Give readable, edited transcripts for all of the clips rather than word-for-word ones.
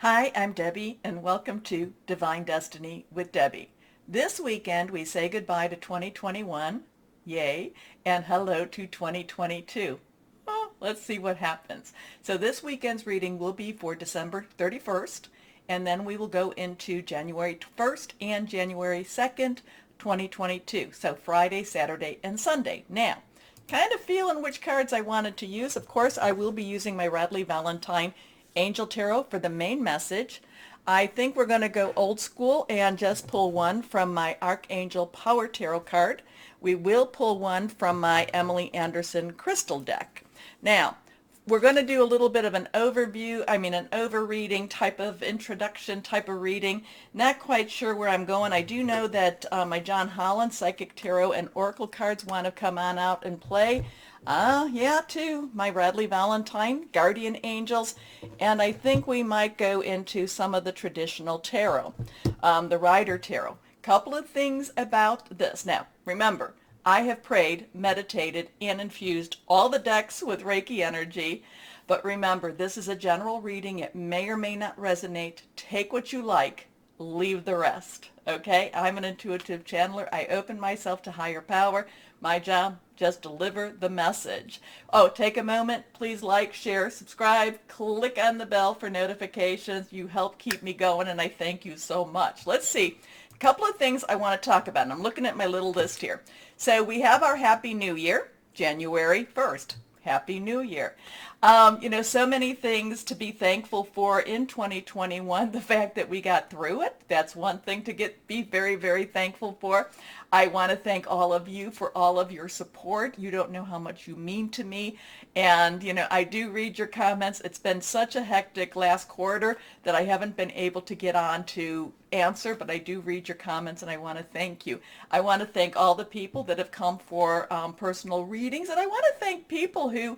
Hi, I'm Debbie, and welcome to Divine Destiny with Debbie. This weekend, we say goodbye to 2021, yay, and hello to 2022. Oh, let's see what happens. So this weekend's reading will be for December 31st, and then we will go into January 1st and January 2nd, 2022. So Friday, Saturday, and Sunday. Now, kind of feeling which cards I wanted to use. Of course, I will be using my Radley Valentine Angel Tarot for the main message. I think we're going to go old school and just pull one from my Archangel Power Tarot card. We will pull one from my Emily Anderson Crystal deck. Now, we're going to do a little bit of an overview, an overreading type of introduction type of reading. Not quite sure where I'm going. I do know that my John Holland Psychic Tarot and Oracle cards want to come on out and play. Yeah, too. My Radley Valentine, Guardian Angels, and I think we might go into some of the traditional tarot, the Ryder Tarot. Couple of things about this. Now, remember, I have prayed, meditated, and infused all the decks with Reiki energy. But remember, this is a general reading. It may or may not resonate. Take what you like, leave the rest. Okay? I'm an intuitive channeler. I open myself to higher power. My job, just deliver the message. Oh, take a moment. Please like, share, subscribe, click on the bell for notifications. You help keep me going, and I thank you so much. Let's see. A couple of things I want to talk about, and I'm looking at my little list here. So we have our Happy New Year, January 1st. Happy New Year. So many things to be thankful for in 2021. The fact that we got through it, that's one thing to be very, very thankful for. I want to thank all of you for all of your support. You don't know how much you mean to me. And, I do read your comments. It's been such a hectic last quarter that I haven't been able to get on to answer, but I do read your comments, and I want to thank you. I want to thank all the people that have come for personal readings, and I want to thank people who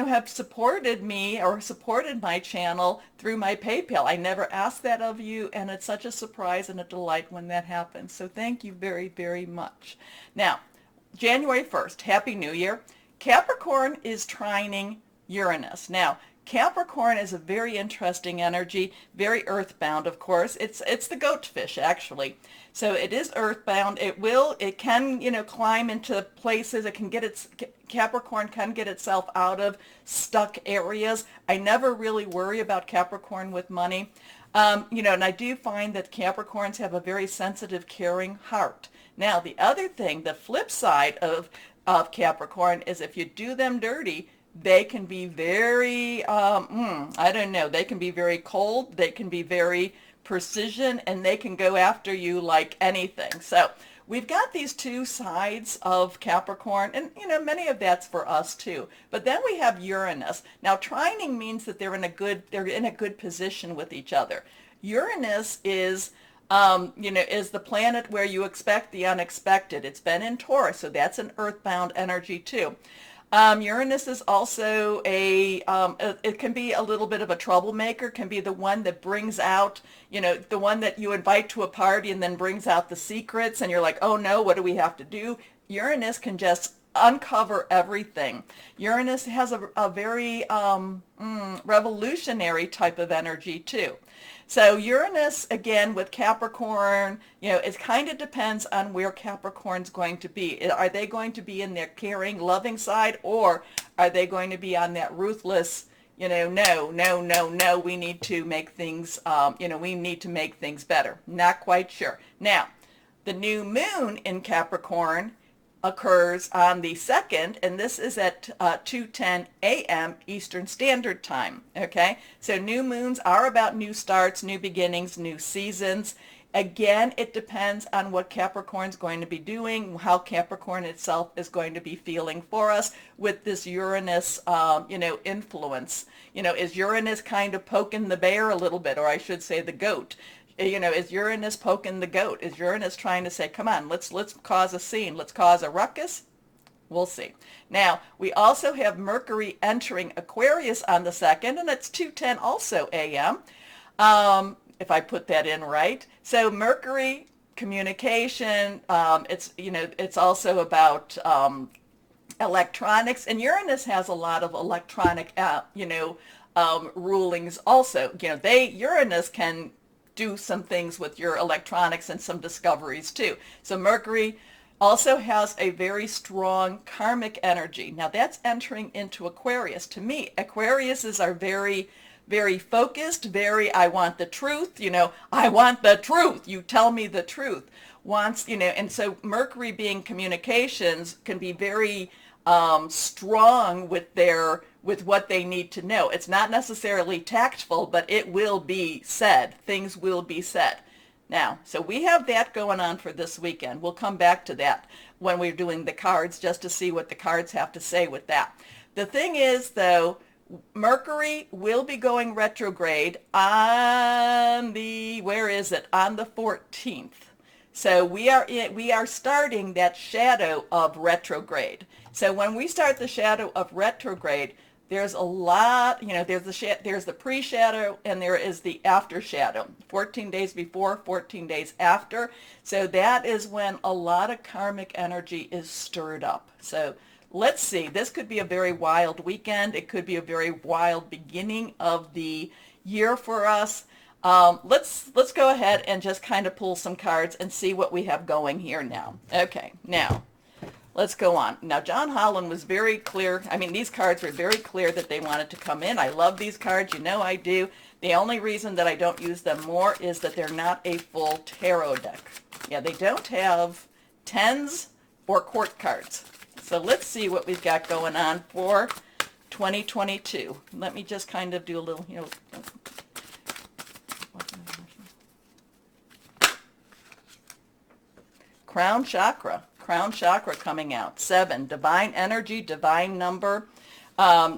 have supported me or supported my channel through my PayPal. I never asked that of you, and it's such a surprise and a delight when that happens. So thank you very, very much. Now, January 1st, Happy New Year. Capricorn is trining Uranus. Now, Capricorn is a very interesting energy, very earthbound, of course. It's the goat fish, actually. So it is earthbound. It can, climb into places. Capricorn can get itself out of stuck areas. I never really worry about Capricorn with money. And I do find that Capricorns have a very sensitive, caring heart. Now, the other thing, the flip side of Capricorn is if you do them dirty, they can be very, they can be very cold, they can be very precision, and they can go after you like anything. So we've got these two sides of Capricorn, and many of that's for us too. But then we have Uranus. Now, trining means that they're in a good position with each other. Uranus is the planet where you expect the unexpected. It's been in Taurus, so that's an earthbound energy too. Uranus is also it can be a little bit of a troublemaker, can be the one that brings out, the one that you invite to a party and then brings out the secrets, and you're like, oh no, what do we have to do? Uranus can just uncover everything. Uranus has a very revolutionary type of energy too. So Uranus, again, with Capricorn, it kind of depends on where Capricorn's going to be. Are they going to be in their caring, loving side, or are they going to be on that ruthless, no, we need to make things, we need to make things better. Not quite sure. Now, the new moon in Capricorn occurs on the 2nd, and this is at 2:10 a.m. Eastern Standard Time. Okay, so new moons are about new starts, new beginnings, new seasons. Again, it depends on what Capricorn's going to be doing, how Capricorn itself is going to be feeling for us with this Uranus, influence. Is Uranus kind of poking the bear a little bit, or I should say the goat? Is Uranus poking the goat? Is Uranus trying to say, come on, let's cause a scene, let's cause a ruckus? We'll see. Now, we also have Mercury entering Aquarius on the 2nd, and it's 2:10 also a.m. If I put that in right. So Mercury, communication, it's also about electronics, and Uranus has a lot of electronic, rulings also. Uranus can do some things with your electronics and some discoveries too. So Mercury also has a very strong karmic energy. Now that's entering into Aquarius. To me, Aquariuses are very, very focused, I want the truth, I want the truth, you tell me the truth. And so Mercury being communications can be very strong with what they need to know. It's not necessarily tactful, but it will be said. Things will be said. Now, so we have that going on for this weekend. We'll come back to that when we're doing the cards, just to see what the cards have to say with that. The thing is, though, Mercury will be going retrograde on the, on the 14th. So we are starting that shadow of retrograde. So when we start the shadow of retrograde, there's a lot, there's the pre-shadow and there is the after shadow. 14 days before, 14 days after. So that is when a lot of karmic energy is stirred up. So let's see. This could be a very wild weekend. It could be a very wild beginning of the year for us. Let's go ahead and just kind of pull some cards and see what we have going here now. Okay, now let's go on. Now, John Holland was very clear. I mean, these cards were very clear that they wanted to come in. I love these cards. You know I do. The only reason that I don't use them more is that they're not a full tarot deck. Yeah, they don't have tens or court cards. So let's see what we've got going on for 2022. Let me just kind of do a little, Crown chakra coming out. 7, divine energy, divine number,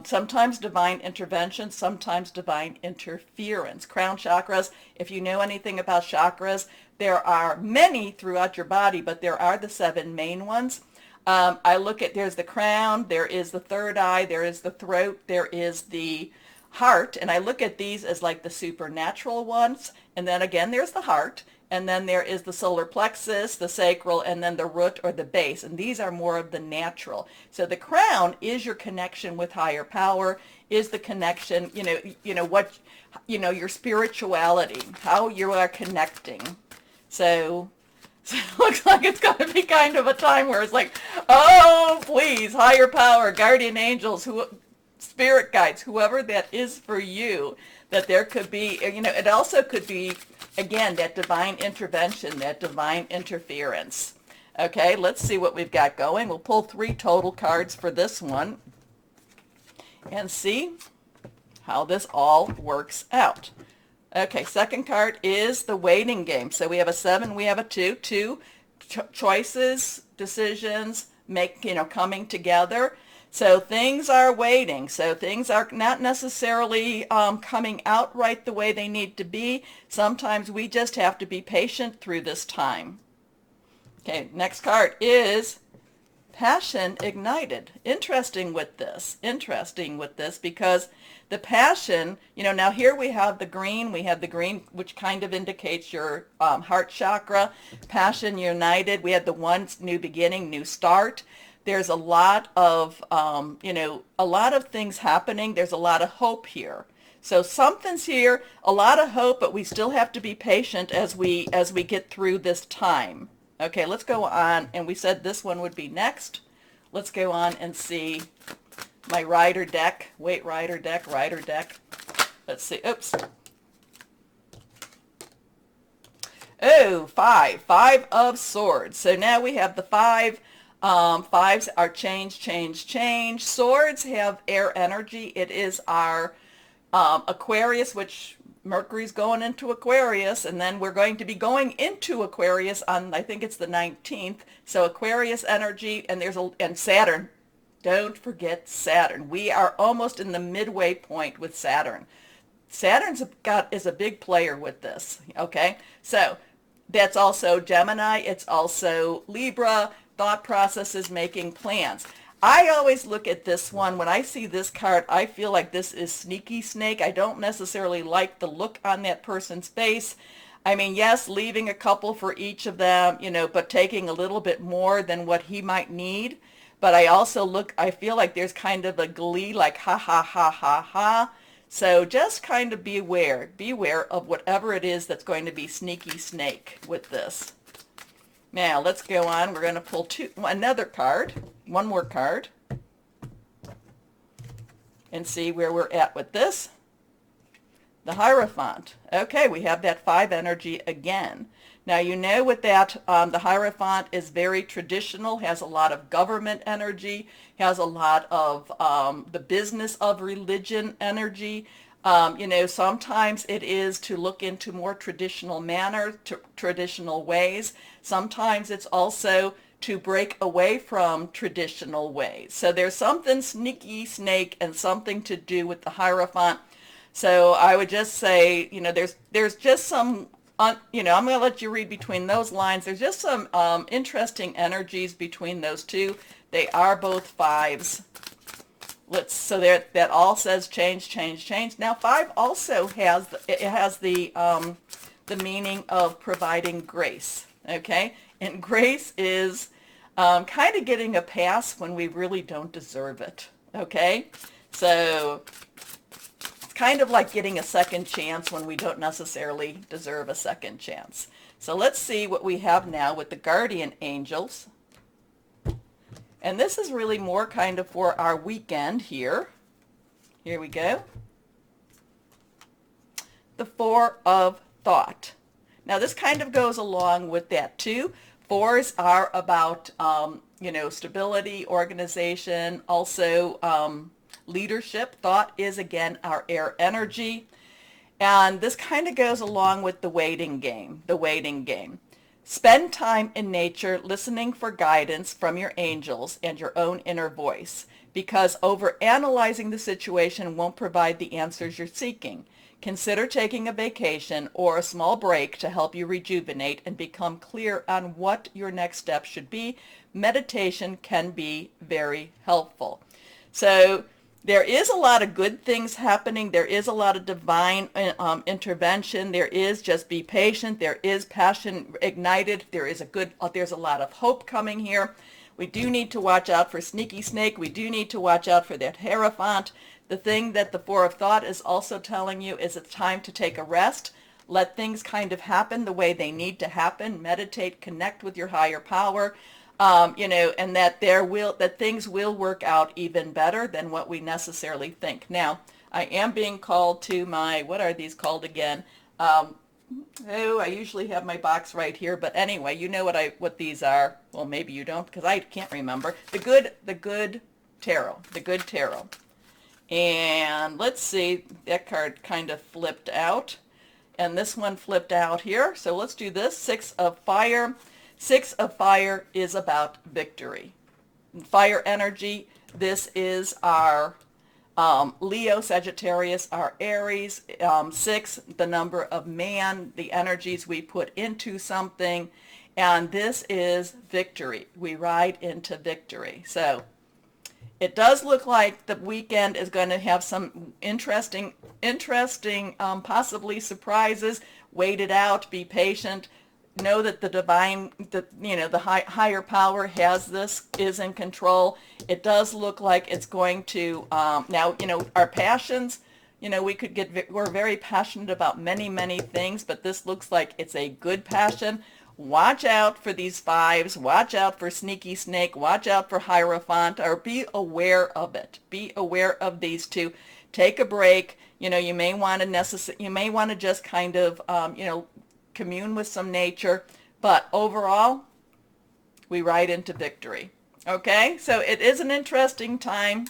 sometimes divine intervention, sometimes divine interference. Crown chakras, if you know anything about chakras, there are many throughout your body, but there are the 7 main ones. I look at, there's the crown, there is the third eye, there is the throat, there is the heart, and I look at these as like the supernatural ones, and then again there's the heart, and then there is the solar plexus, the sacral, and then the root or the base, and these are more of the natural. So the crown is your connection with higher power, is the connection, your spirituality, how you are connecting. So it looks like it's going to be kind of a time where it's like, oh, please, higher power, guardian angels, spirit guides, whoever that is for you, that there could be, it also could be, again, that divine intervention, that divine interference. Okay, let's see what we've got going. We'll pull 3 total cards for this one and see how this all works out. Okay, second card is the waiting game. So we have a 7, we have a 2. Choices, decisions, coming together. So things are waiting. So things are not necessarily coming out right the way they need to be. Sometimes we just have to be patient through this time. Okay, next card is passion ignited. Interesting with this because the passion, now here we have the green, which kind of indicates your heart chakra, passion united. We had the one, new beginning, new start. There's a lot of, a lot of things happening. There's a lot of hope here. So something's here, a lot of hope, but we still have to be patient as we get through this time. Okay, let's go on. And we said this one would be next. Let's go on and see my Ryder deck. Wait, Ryder deck. Let's see. Oops. Oh, 5. 5 of swords. So now we have the 5. 5s are change. Swords have air energy. It is our Aquarius, which Mercury's going into Aquarius, and then we're going to be going into Aquarius on, I think it's the 19th. So Aquarius energy, and Saturn. Don't forget Saturn. We are almost in the midway point with Saturn. is a big player with this. Okay, so that's also Gemini. It's also Libra. Thought processes, making plans. I always look at this one. When I see this card, I feel like this is sneaky snake. I don't necessarily like the look on that person's face. I mean, yes, leaving a couple for each of them, but taking a little bit more than what he might need. But I feel like there's kind of a glee, like ha, ha, ha, ha, ha. So just kind of beware of whatever it is that's going to be sneaky snake with this. Now let's go on. We're going to pull another card, one more card, and see where we're at with this. The Hierophant. Okay, we have that 5 energy again. Now you know with that, the Hierophant is very traditional, has a lot of government energy, has a lot of the business of religion energy. You know, sometimes it is to look into more traditional manner, traditional ways. Sometimes it's also to break away from traditional ways. So there's something sneaky snake and something to do with the Hierophant. So I would just say, you know, there's just some, you know, I'm going to let you read between those lines. There's just some interesting energies between those two. They are both 5s. So there, that all says change, change, change. Now 5 also has the meaning of providing grace. Okay, and grace is kind of getting a pass when we really don't deserve it. Okay, so kind of like getting a second chance when we don't necessarily deserve a second chance. So let's see what we have now with the guardian angels. And this is really more kind of for our weekend here. Here we go. The 4 of Thought. Now this kind of goes along with that too. 4s are about, you know, stability, organization, also leadership. Thought is again our air energy, and this kind of goes along with the waiting game. Spend time in nature listening for guidance from your angels and your own inner voice, because overanalyzing the situation won't provide the answers you're seeking. Consider taking a vacation or a small break to help you rejuvenate and become clear on what your next step should be. Meditation can be very helpful. So there is a lot of good things happening. There is a lot of divine intervention. There is just be patient. There is passion ignited. There's a lot of hope coming here. We do need to watch out for sneaky snake. We do need to watch out for that Hierophant. The thing that the 4 of Thought is also telling you is it's time to take a rest. Let things kind of happen the way they need to happen. Meditate, connect with your higher power. You know, and that things will work out even better than what we necessarily think. Now, I am being called to my, what are these called again? I usually have my box right here, but anyway, you know what these are. Well, maybe you don't, because I can't remember. The good tarot. And let's see, that card kind of flipped out, and this one flipped out here. So let's do this. 6 of Fire. 6 of Fire is about victory. Fire energy, this is our Leo, Sagittarius, our Aries. 6, the number of man, the energies we put into something. And this is victory. We ride into victory. So it does look like the weekend is going to have some interesting, possibly surprises. Wait it out, be patient. Know that the divine, the higher power has this, is in control. It does look like it's going to, now, you know, our passions, you know, we're very passionate about many, many things, but this looks like it's a good passion. Watch out for these 5s. Watch out for sneaky snake. Watch out for Hierophant, or be aware of it. Be aware of these 2. Take a break. You know, you may want to just kind of, you know, commune with some nature, but overall, we ride into victory. Okay, so it is an interesting time.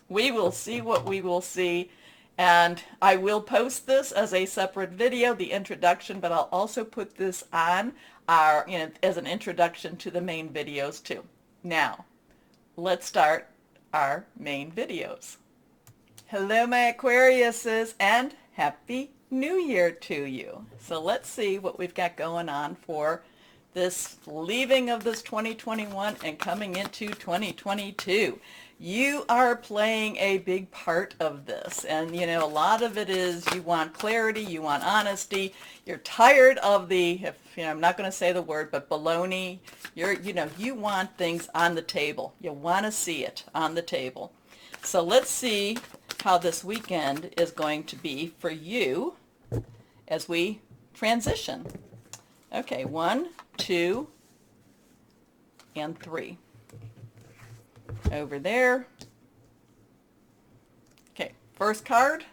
We will see what we will see, and I will post this as a separate video, the introduction, but I'll also put this on our, you know, as an introduction to the main videos too. Now, let's start our main videos. Hello, my Aquariuses, and happy New Year to you. So let's see what we've got going on for this leaving of this 2021 and coming into 2022. You are playing a big part of this, and you know, a lot of it is you want clarity, you want honesty, you're tired of the, I'm not going to say the word, but baloney. You want things on the table. You want to see it on the table. So let's see how this weekend is going to be for you as we transition. Okay, 1, 2, and 3. Over there. Okay, first card,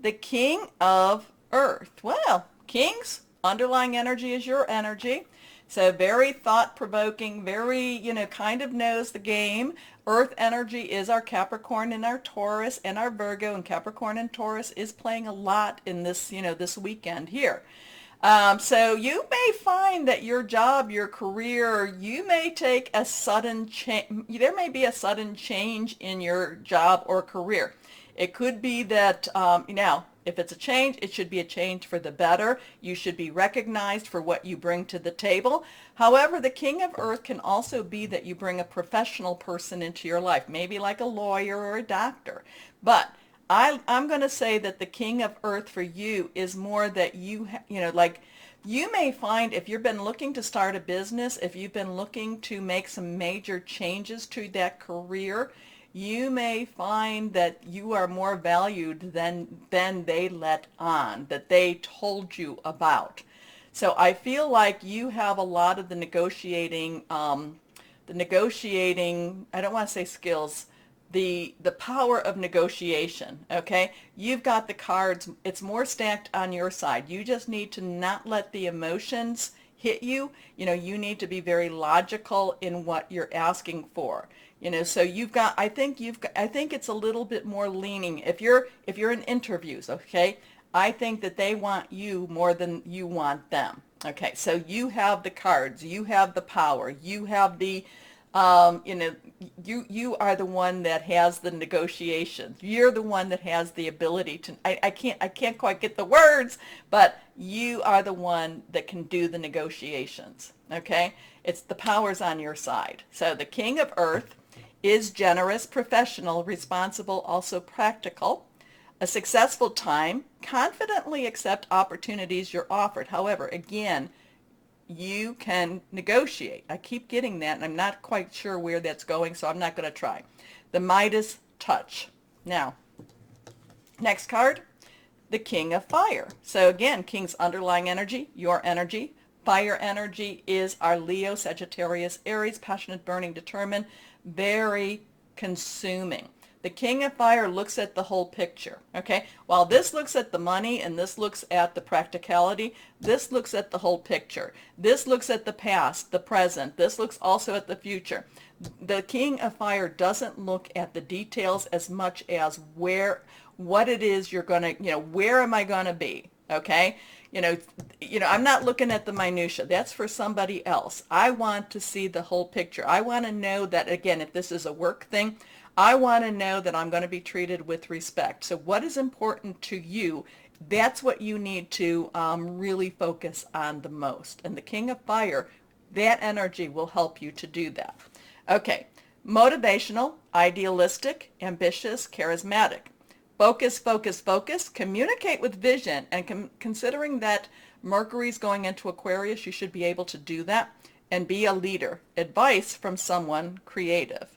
the King of Earth. Well, King's underlying energy is your energy. So very thought-provoking, very, kind of knows the game. Earth energy is our Capricorn and our Taurus and our Virgo, and Capricorn and Taurus is playing a lot in this, this weekend here. So you may find that your job, your career, you may take a sudden change. There may be a sudden change in your job or career. It could be that, now, if it's a change, it should be a change for the better. You should be recognized for what you bring to the table. However, the King of Earth can also be that you bring a professional person into your life, maybe like a lawyer or a doctor. But I'm going to say that the King of Earth for you is more that you may find if you've been looking to start a business, if you've been looking to make some major changes to that career, you may find that you are more valued than they let on, that they told you about. So I feel like you have a lot of the negotiating, I don't want to say skills, the power of negotiation, okay? You've got the cards. It's more stacked on your side. You just need to not let the emotions hit you. You need to be very logical in what you're asking for. So you've got, I think it's a little bit more leaning. If you're in interviews, okay, I think that they want you more than you want them. Okay, so you have the cards, you have the power, you have the, you are the one that has the negotiations. You're the one that has the ability to, I can't quite get the words, but you are the one that can do the negotiations. Okay, it's the power's on your side. So the King of Earth is generous, professional, responsible, also practical, a successful time, confidently accept opportunities you're offered. However, again, you can negotiate. I keep getting that, and I'm not quite sure where that's going, so I'm not going to try. The Midas touch. Now, next card, the King of Fire. So again, King's underlying energy, your energy. Fire energy is our Leo, Sagittarius, Aries, passionate, burning, determined, very consuming. The King of Fire looks at the whole picture, okay? While this looks at the money and this looks at the practicality, this looks at the whole picture. This looks at the past, the present. This looks also at the future. The King of Fire doesn't look at the details as much as what it is you're going to, where am I going to be, okay? I'm not looking at the minutia. That's for somebody else. I want to see the whole picture. I want to know that, again, if this is a work thing, I want to know that I'm going to be treated with respect. So what is important to you, that's what you need to really focus on the most. And the King of Fire, that energy will help you to do that. Okay, motivational, idealistic, ambitious, charismatic. Focus, focus, focus. Communicate with vision. And considering that Mercury's going into Aquarius, you should be able to do that. And be a leader. Advice from someone creative.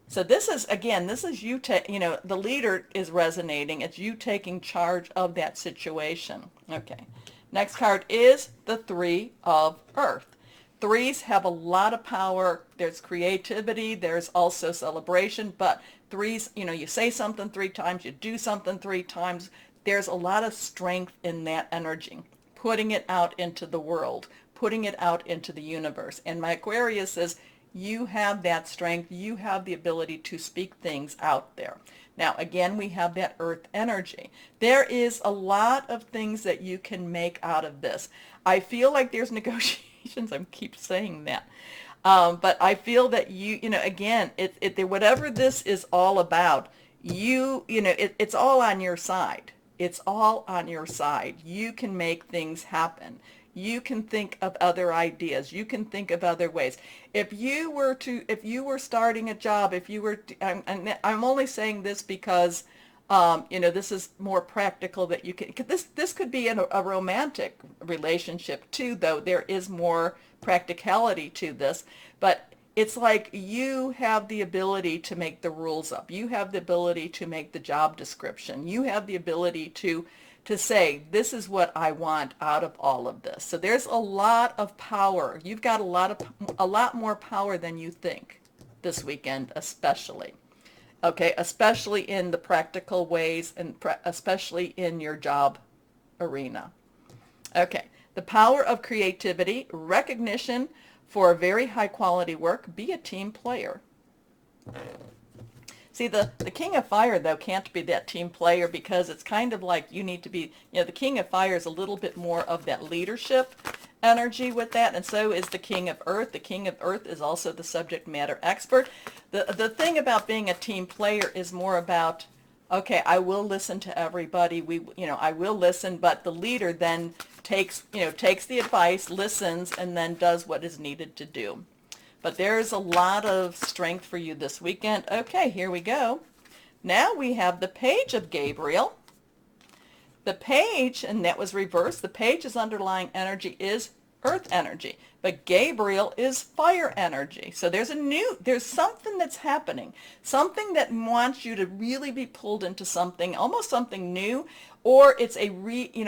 So this is, again, this is you, the leader is resonating. It's you taking charge of that situation. Okay. Next card is the Three of Earth. Threes have a lot of power. There's creativity. There's also celebration. But threes, you say something 3 times, you do something 3 times. There's a lot of strength in that energy. Putting it out into the world. Putting it out into the universe. And my Aquarius says, you have that strength. You have the ability to speak things out there. Now, again, we have that earth energy. There is a lot of things that you can make out of this. I feel like there's negotiations. I keep saying that. But I feel that again, whatever this is all about, it's all on your side. It's all on your side. You can make things happen. You can think of other ideas. You can think of other ways. If you were starting a job, I'm only saying this because, this is more practical that you can, this could be in a romantic relationship too, though there is more practicality to this. But it's like you have the ability to make the rules up. You have the ability to make the job description. You have the ability to say, this is what I want out of all of this. So there's a lot of power. You've got a lot more power than you think this weekend, especially. Okay, especially in the practical ways and especially in your job arena. Okay, the power of creativity, recognition for very high quality work. Be a team player. See, the King of Fire, though, can't be that team player because it's kind of like you need to be, the King of Fire is a little bit more of that leadership energy with that, and so is the King of Earth. The King of Earth is also the subject matter expert. The thing about being a team player is more about, okay, I will listen to everybody. I will listen, but the leader then takes the advice, listens, and then does what is needed to do. But there's a lot of strength for you this weekend. Okay, here we go. Now we have the Page of Gabriel. The Page, and that was reversed, the Page's underlying energy is Earth energy, but Gabriel is fire energy. So there's something that's happening, something that wants you to really be pulled into something, almost something new, or it's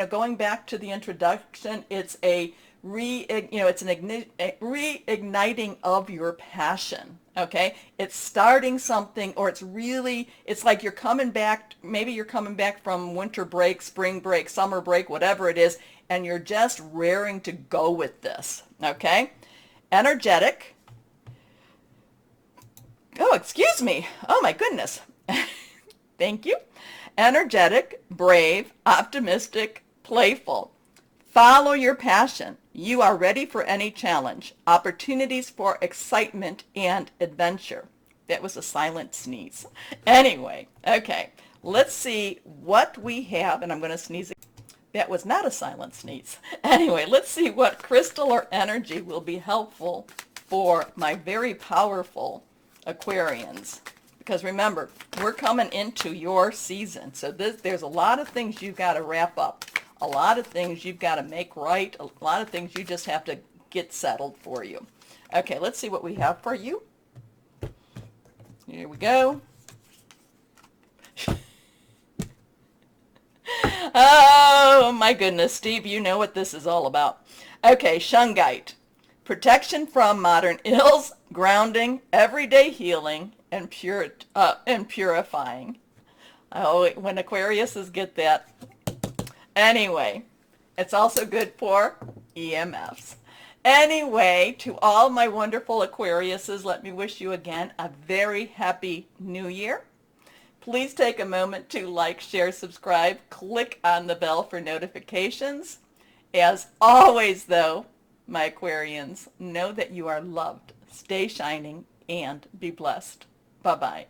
going back to the introduction, it's a reigniting of your passion. Okay, it's starting something, or it's like you're coming back. Maybe you're coming back from winter break, spring break, summer break, whatever it is, and you're just raring to go with this. Okay, energetic. Oh, excuse me. Oh my goodness. Thank you. Energetic, brave, optimistic, playful. Follow your passion. You are ready for any challenge. Opportunities for excitement and adventure. That was a silent sneeze. Anyway, okay, let's see what we have, and I'm going to sneeze. That was not a silent sneeze. Anyway, let's see what crystal or energy will be helpful for my very powerful Aquarians. Because remember, we're coming into your season, so there's a lot of things you've got to wrap up. A lot of things you've got to make right. A lot of things you just have to get settled for you. Okay, let's see what we have for you. Here we go. Oh, my goodness, Steve, you know what this is all about. Okay, Shungite. Protection from modern ills, grounding, everyday healing, and purifying. Oh, when Aquariuses get that. Anyway, it's also good for EMFs. Anyway, to all my wonderful Aquariuses, let me wish you again a very happy new year. Please take a moment to like, share, subscribe, click on the bell for notifications. As always, though, my Aquarians, know that you are loved. Stay shining and be blessed. Bye-bye.